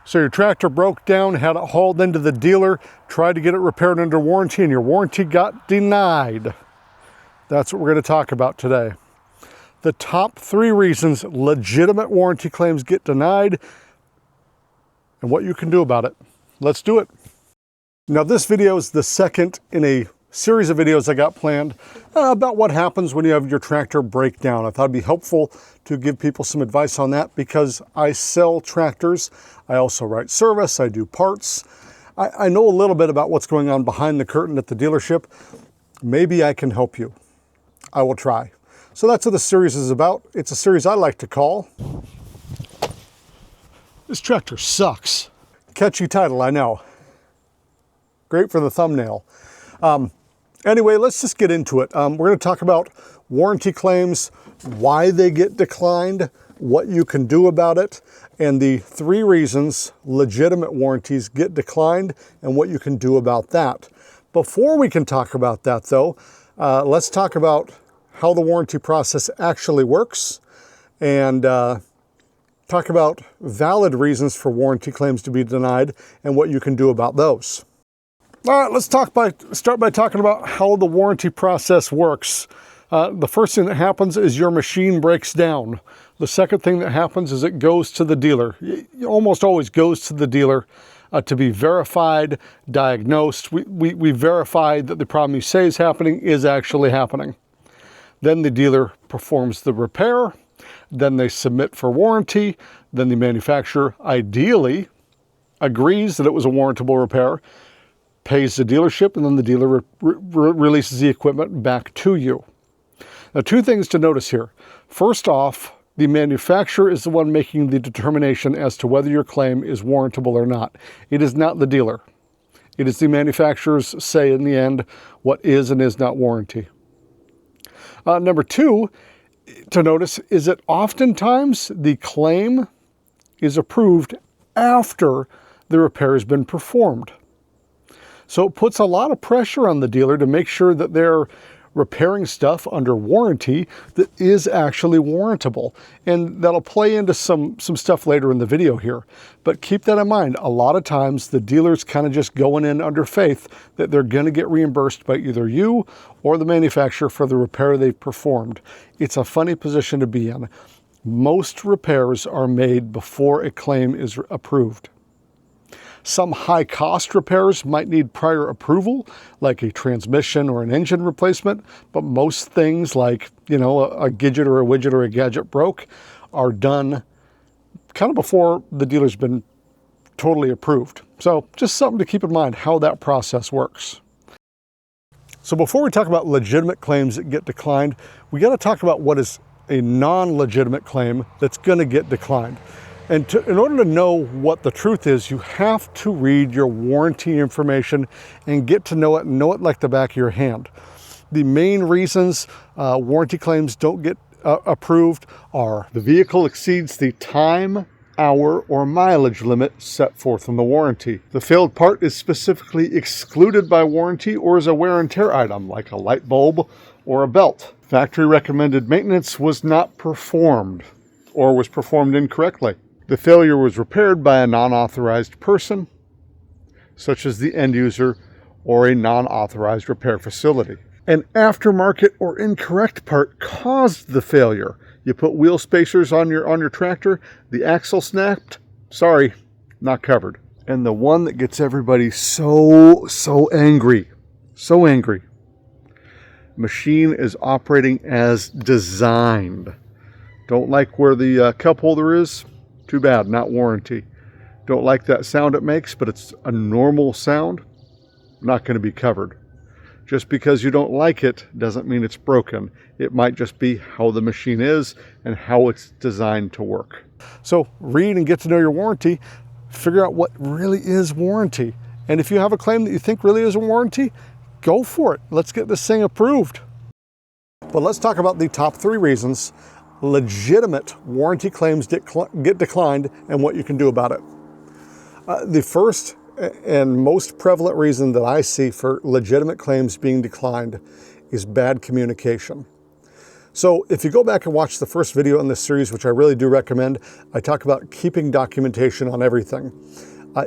So your tractor broke down, had it hauled into the dealer, tried to get it repaired under warranty, and your warranty got denied. That's what we're going to talk about today. The top 3 reasons legitimate warranty claims get denied and what you can do about it. Let's do it. Now this video is the second in a series of videos I got planned about what happens when you have your tractor break down. I thought it'd be helpful to give people some advice on that because I sell tractors. I also write service, I do parts. I know a little bit about what's going on behind the curtain at the dealership. Maybe I can help you. I will try. So that's what the series is about. It's a series I like to call This Tractor Sucks. Catchy title, I know. Great for the thumbnail. Anyway, let's just get into it. We're going to talk about warranty claims, why they get declined, what you can do about it, and the 3 reasons legitimate warranties get declined and what you can do about that. Before we can talk about that though, let's talk about how the warranty process actually works and talk about valid reasons for warranty claims to be denied and what you can do about those. All right, let's start by talking about how the warranty process works. The first thing that happens is your machine breaks down. The second thing that happens is it goes to the dealer. It almost always goes to the dealer to be verified, diagnosed. We verify that the problem you say is happening is actually happening. Then the dealer performs the repair. Then they submit for warranty. Then the manufacturer ideally agrees that it was a warrantable repair, pays the dealership, and then the dealer releases the equipment back to you. Now, 2 things to notice here. First off, the manufacturer is the one making the determination as to whether your claim is warrantable or not. It is not the dealer. It is the manufacturer's say in the end what is and is not warranty. Number 2 to notice is that oftentimes the claim is approved after the repair has been performed. So it puts a lot of pressure on the dealer to make sure that they're repairing stuff under warranty that is actually warrantable. And that'll play into some stuff later in the video here. But keep that in mind. A lot of times the dealer's kind of just going in under faith that they're going to get reimbursed by either you or the manufacturer for the repair they've performed. It's a funny position to be in. Most repairs are made before a claim is approved. Some high-cost repairs might need prior approval, like a transmission or an engine replacement, but most things like, a gadget or a widget or a gadget broke are done kind of before the dealer's been totally approved. So just something to keep in mind how that process works. So before we talk about legitimate claims that get declined, we got to talk about what is a non-legitimate claim that's going to get declined. And in order to know what the truth is, you have to read your warranty information and get to know it like the back of your hand. The main reasons warranty claims don't get approved are the vehicle exceeds the time, hour, or mileage limit set forth in the warranty. The failed part is specifically excluded by warranty or is a wear and tear item like a light bulb or a belt. Factory recommended maintenance was not performed or was performed incorrectly. The failure was repaired by a non-authorized person, such as the end user or a non-authorized repair facility. An aftermarket or incorrect part caused the failure. You put wheel spacers on your tractor, the axle snapped, sorry, not covered. And the one that gets everybody so angry, machine is operating as designed. Don't like where the cup holder is? Too bad, not warranty. Don't like that sound it makes, but it's a normal sound, not going to be covered. Just because you don't like it doesn't mean it's broken. It might just be how the machine is and how it's designed to work. So read and get to know your warranty. Figure out what really is warranty. And if you have a claim that you think really is a warranty, go for it. Let's get this thing approved. But let's talk about the top 3 reasons legitimate warranty claims get declined and what you can do about it. The first and most prevalent reason that I see for legitimate claims being declined is bad communication. So if you go back and watch the first video in this series, which I really do recommend, I talk about keeping documentation on everything.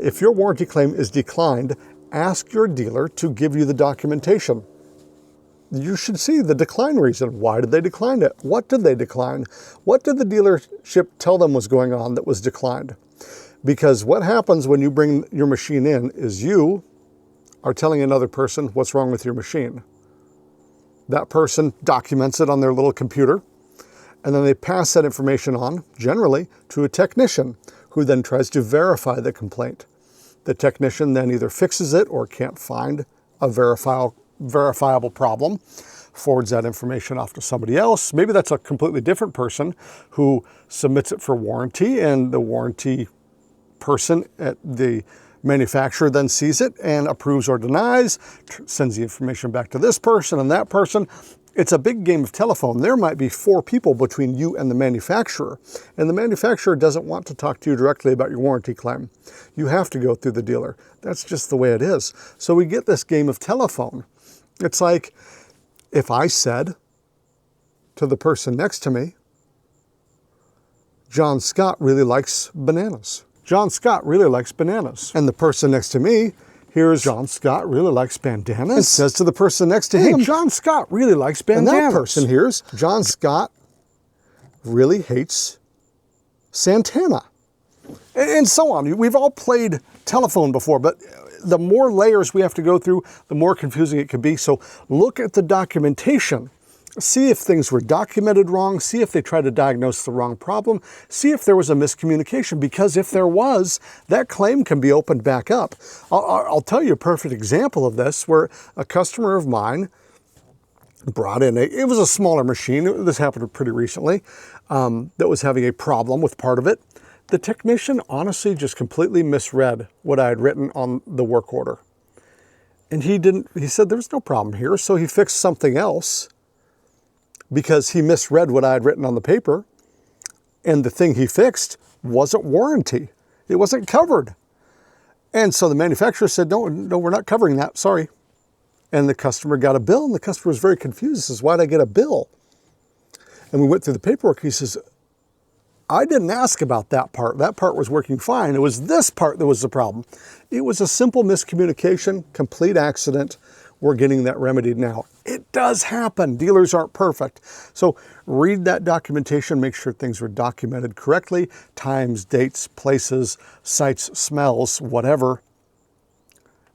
If your warranty claim is declined, ask your dealer to give you the documentation. You should see the decline reason. Why did they decline it? What did they decline? What did the dealership tell them was going on that was declined? Because what happens when you bring your machine in is you are telling another person what's wrong with your machine. That person documents it on their little computer, and then they pass that information on, generally, to a technician who then tries to verify the complaint. The technician then either fixes it or can't find a verifiable problem, forwards that information off to somebody else. Maybe that's a completely different person who submits it for warranty, and the warranty person at the manufacturer then sees it and approves or denies, sends the information back to this person and that person. It's a big game of telephone. There might be 4 people between you and the manufacturer, and the manufacturer doesn't want to talk to you directly about your warranty claim. You have to go through the dealer. That's just the way it is. So we get this game of telephone. It's like if I said to the person next to me, John Scott really likes bananas. John Scott really likes bananas. And the person next to me hears John Scott really likes bandanas and says to the person next to him, John Scott really likes bandanas. And that person hears John Scott really hates Santana. And so on. We've all played telephone before, but the more layers we have to go through, the more confusing it can be. So look at the documentation. See if things were documented wrong, see if they tried to diagnose the wrong problem, see if there was a miscommunication, because if there was, that claim can be opened back up. I'll tell you a perfect example of this, where a customer of mine brought in it was a smaller machine, this happened pretty recently, that was having a problem with part of it. The technician honestly just completely misread what I had written on the work order. And he said there's no problem here, so he fixed something else, because he misread what I had written on the paper, and the thing he fixed wasn't warranty. It wasn't covered. And so the manufacturer said, no, we're not covering that, sorry. And the customer got a bill, and the customer was very confused. He says, why'd I get a bill? And we went through the paperwork. He says, I didn't ask about that part. That part was working fine. It was this part that was the problem. It was a simple miscommunication, complete accident. We're getting that remedied now. It does happen. Dealers aren't perfect. So read that documentation, make sure things are documented correctly, times, dates, places, sites, smells, whatever.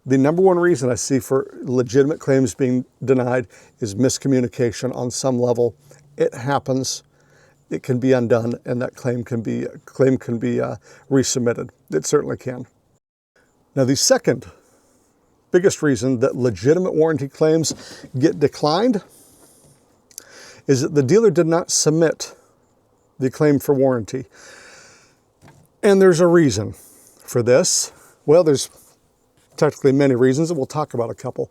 The number one reason I see for legitimate claims being denied is miscommunication on some level. It happens. It can be undone, and that claim can be resubmitted. It certainly can. Now, the second biggest reason that legitimate warranty claims get declined is that the dealer did not submit the claim for warranty. And there's a reason for this. Well, there's technically many reasons, and we'll talk about a couple.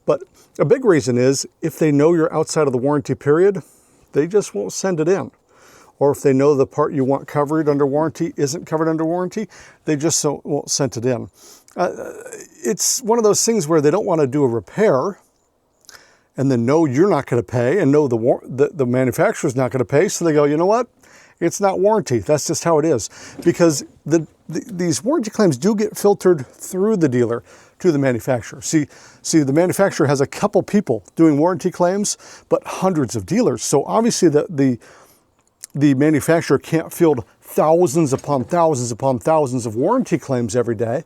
But a big reason is if they know you're outside of the warranty period, they just won't send it in. Or if they know the part you want covered under warranty isn't covered under warranty, they just won't send it in. It's one of those things where they don't want to do a repair and then know you're not going to pay and know the manufacturer's not going to pay. So they go, you know what? It's not warranty. That's just how it is. Because these warranty claims do get filtered through the dealer to the manufacturer. See, the manufacturer has a couple people doing warranty claims, but hundreds of dealers. So obviously the manufacturer can't field thousands upon thousands upon thousands of warranty claims every day.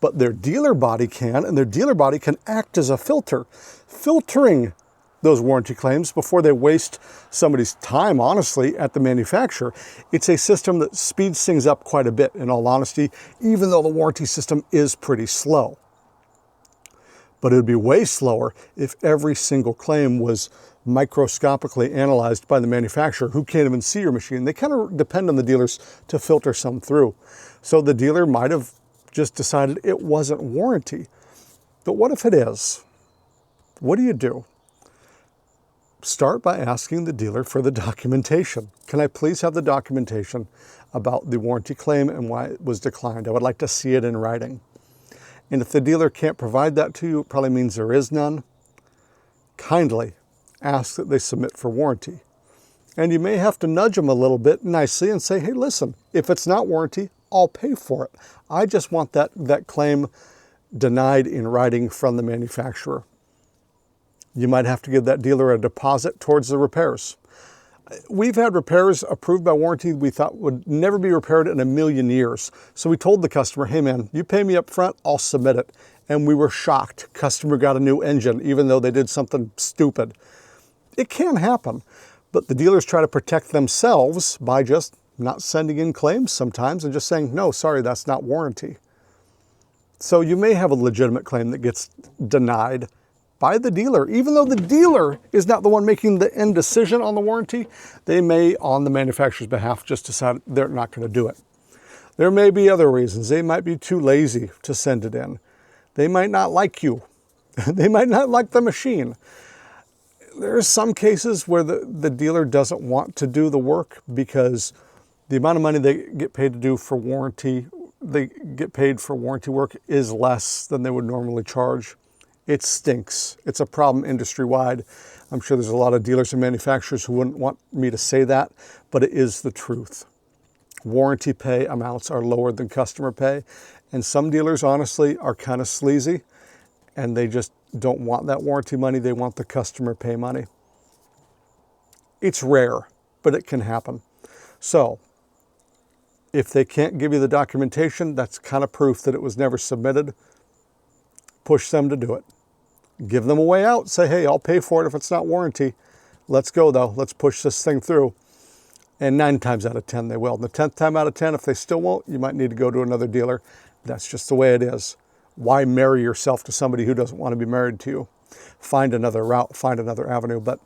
But their dealer body can, and their dealer body can act as a filter, filtering those warranty claims before they waste somebody's time, honestly, at the manufacturer. It's a system that speeds things up quite a bit, in all honesty, even though the warranty system is pretty slow. But it would be way slower if every single claim was microscopically analyzed by the manufacturer, who can't even see your machine. They kind of depend on the dealers to filter some through. So the dealer might have just decided it wasn't warranty. But what if it is? What do? Start by asking the dealer for the documentation. Can I please have the documentation about the warranty claim and why it was declined? I would like to see it in writing. And if the dealer can't provide that to you, it probably means there is none. Kindly ask that they submit for warranty. And you may have to nudge them a little bit nicely and say, hey, listen, if it's not warranty, I'll pay for it. I just want that claim denied in writing from the manufacturer. You might have to give that dealer a deposit towards the repairs. We've had repairs approved by warranty we thought would never be repaired in a million years. So we told the customer, hey man, you pay me up front, I'll submit it. And we were shocked. Customer got a new engine, even though they did something stupid. It can happen, but the dealers try to protect themselves by just not sending in claims sometimes and just saying, no, sorry, that's not warranty. So you may have a legitimate claim that gets denied by the dealer. Even though the dealer is not the one making the end decision on the warranty, they may, on the manufacturer's behalf, just decide they're not going to do it. There may be other reasons. They might be too lazy to send it in. They might not like you. They might not like the machine. There are some cases where the dealer doesn't want to do the work because the amount of money they get paid to do for warranty, they get paid for warranty work is less than they would normally charge. It stinks. It's a problem industry-wide. I'm sure there's a lot of dealers and manufacturers who wouldn't want me to say that, but it is the truth. Warranty pay amounts are lower than customer pay, and some dealers, honestly, are kind of sleazy, and they just don't want that warranty money. They want the customer pay money. It's rare, but it can happen. So if they can't give you the documentation, that's kind of proof that it was never submitted. Push them to do it. Give them a way out. Say, hey, I'll pay for it if it's not warranty. Let's go, though. Let's push this thing through. And 9 times out of 10, they will. And the 10th time out of 10, if they still won't, you might need to go to another dealer. That's just the way it is. Why marry yourself to somebody who doesn't want to be married to you? Find another route, find another avenue. But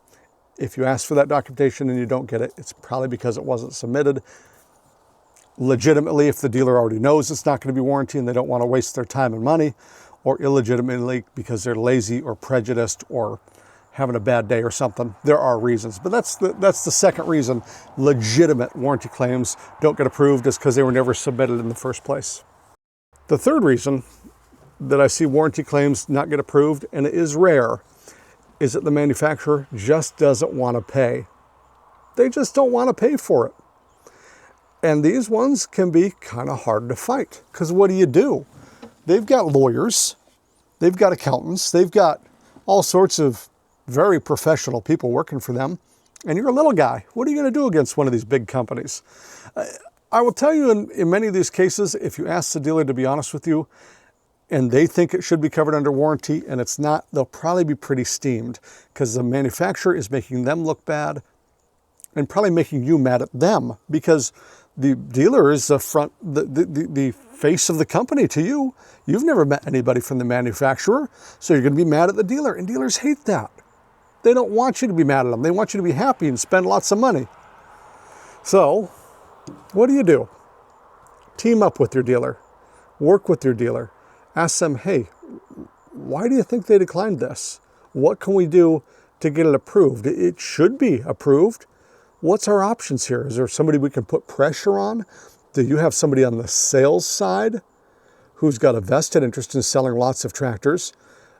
if you ask for that documentation and you don't get it, it's probably because it wasn't submitted. Legitimately, if the dealer already knows it's not going to be warranty and they don't want to waste their time and money, or illegitimately because they're lazy or prejudiced or having a bad day or something. There are reasons, but that's the second reason legitimate warranty claims don't get approved is because they were never submitted in the first place. The third reason that I see warranty claims not get approved, and it is rare, is that the manufacturer just doesn't want to pay. They just don't want to pay for it. And these ones can be kind of hard to fight, because what do? They've got lawyers, they've got accountants, they've got all sorts of very professional people working for them, and you're a little guy. What are you going to do against one of these big companies? I will tell you in many of these cases, if you ask the dealer to be honest with you, and they think it should be covered under warranty and it's not, they'll probably be pretty steamed because the manufacturer is making them look bad and probably making you mad at them because the dealer is the face of the company to you. You've never met anybody from the manufacturer, so you're going to be mad at the dealer, and dealers hate that. They don't want you to be mad at them. They want you to be happy and spend lots of money. So what do? Team up with your dealer. Work with your dealer. Ask them, hey, why do you think they declined this? What can we do to get it approved? It should be approved. What's our options here? Is there somebody we can put pressure on? Do you have somebody on the sales side who's got a vested interest in selling lots of tractors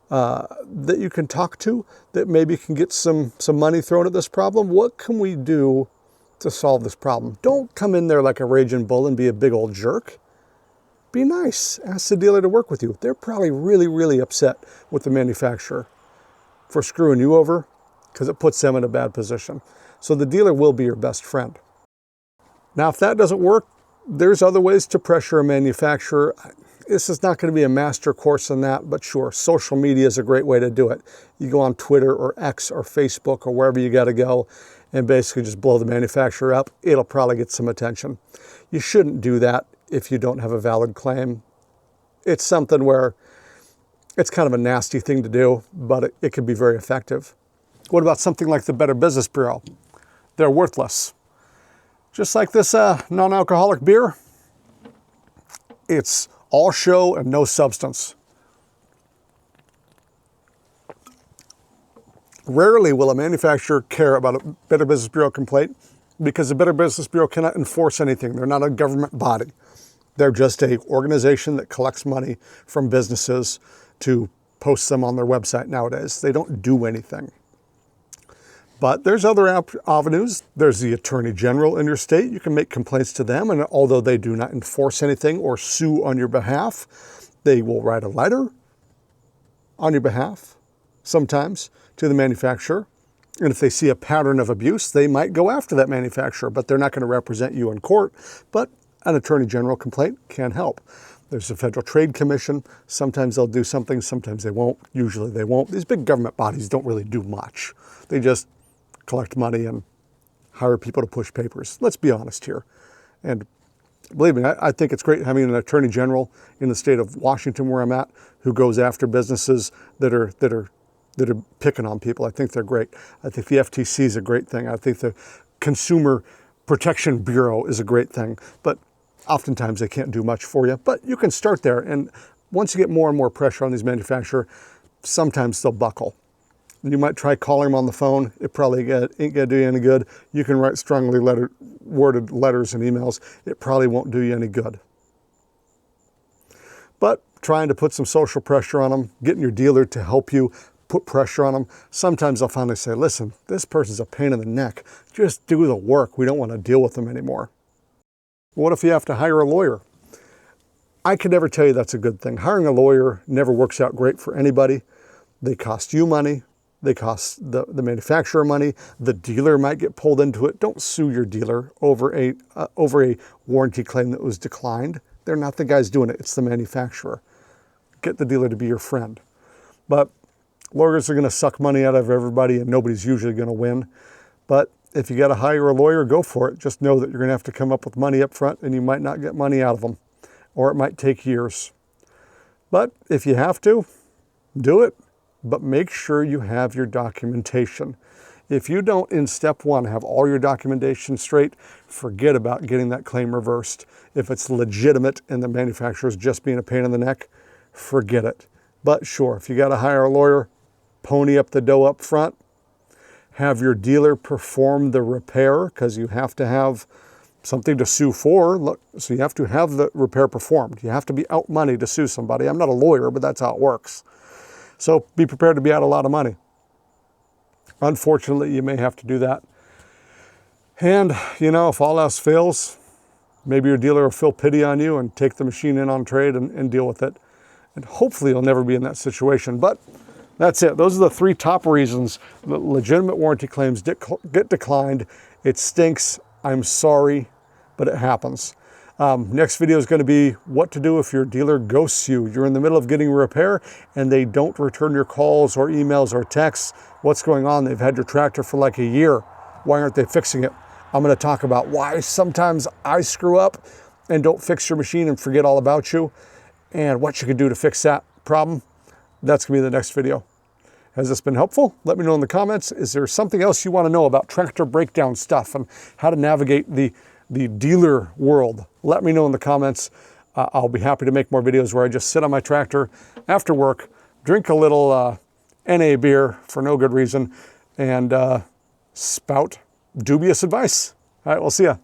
that you can talk to that maybe can get some money thrown at this problem? What can we do to solve this problem? Don't come in there like a raging bull and be a big old jerk. Be nice. Ask the dealer to work with you. They're probably really, really upset with the manufacturer for screwing you over because it puts them in a bad position. So the dealer will be your best friend. Now, if that doesn't work, there's other ways to pressure a manufacturer. This is not going to be a master course on that, but sure, social media is a great way to do it. You go on Twitter or X or Facebook or wherever you got to go and basically just blow the manufacturer up. It'll probably get some attention. You shouldn't do that if you don't have a valid claim. It's something where it's kind of a nasty thing to do, but it can be very effective. What about something like the Better Business Bureau? They're worthless. Just like this non-alcoholic beer, it's all show and no substance. Rarely will a manufacturer care about a Better Business Bureau complaint because the Better Business Bureau cannot enforce anything. They're not a government body. They're just an organization that collects money from businesses to post them on their website nowadays. They don't do anything. But there's other avenues. There's the Attorney General in your state. You can make complaints to them, and although they do not enforce anything or sue on your behalf, they will write a letter on your behalf, sometimes, to the manufacturer. And if they see a pattern of abuse, they might go after that manufacturer, but they're not going to represent you in court. But an Attorney General complaint can help. There's the Federal Trade Commission. Sometimes they'll do something, sometimes they won't. Usually they won't. These big government bodies don't really do much. They just collect money and hire people to push papers. Let's be honest here. And believe me, I think it's great having an Attorney General in the state of Washington, where I'm at, who goes after businesses that are picking on people. I think they're great. I think the FTC is a great thing. I think the Consumer Protection Bureau is a great thing. But oftentimes they can't do much for you. But you can start there. And once you get more and more pressure on these manufacturers, sometimes they'll buckle. You might try calling them on the phone. It probably ain't going to do you any good. You can write strongly worded letters and emails. It probably won't do you any good. But trying to put some social pressure on them, getting your dealer to help you put pressure on them, sometimes they'll finally say, listen, this person's a pain in the neck. Just do the work. We don't want to deal with them anymore. What if you have to hire a lawyer? I could never tell you that's a good thing. Hiring a lawyer never works out great for anybody. They cost you money. They cost the manufacturer money. The dealer might get pulled into it. Don't sue your dealer over a warranty claim that was declined. They're not the guys doing it. It's the manufacturer. Get the dealer to be your friend. But lawyers are going to suck money out of everybody, and nobody's usually going to win. But if you got to hire a lawyer, go for it. Just know that you're going to have to come up with money up front, and you might not get money out of them, or it might take years. But if you have to, do it. But make sure you have your documentation. If you don't, in step one, have all your documentation straight, forget about getting that claim reversed. If it's legitimate and the manufacturer is just being a pain in the neck, forget it. But sure, if you got to hire a lawyer, pony up the dough up front. Have your dealer perform the repair, because you have to have something to sue for. Look, so you have to have the repair performed. You have to be out money to sue somebody. I'm not a lawyer, but that's how it works. So be prepared to be out a lot of money. Unfortunately, you may have to do that. And, if all else fails, maybe your dealer will feel pity on you and take the machine in on trade and deal with it. And hopefully you'll never be in that situation. But that's it. Those are the 3 top reasons that legitimate warranty claims get declined. It stinks. I'm sorry, but it happens. Next video is going to be what to do if your dealer ghosts you. You're in the middle of getting a repair and they don't return your calls or emails or texts. What's going on? They've had your tractor for like a year. Why aren't they fixing it? I'm going to talk about why sometimes I screw up and don't fix your machine and forget all about you, and what you can do to fix that problem. That's going to be the next video. Has this been helpful? Let me know in the comments. Is there something else you want to know about tractor breakdown stuff and how to navigate the dealer world? Let me know in the comments. I'll be happy to make more videos where I just sit on my tractor after work, drink a little NA beer for no good reason, and spout dubious advice. All right, we'll see ya.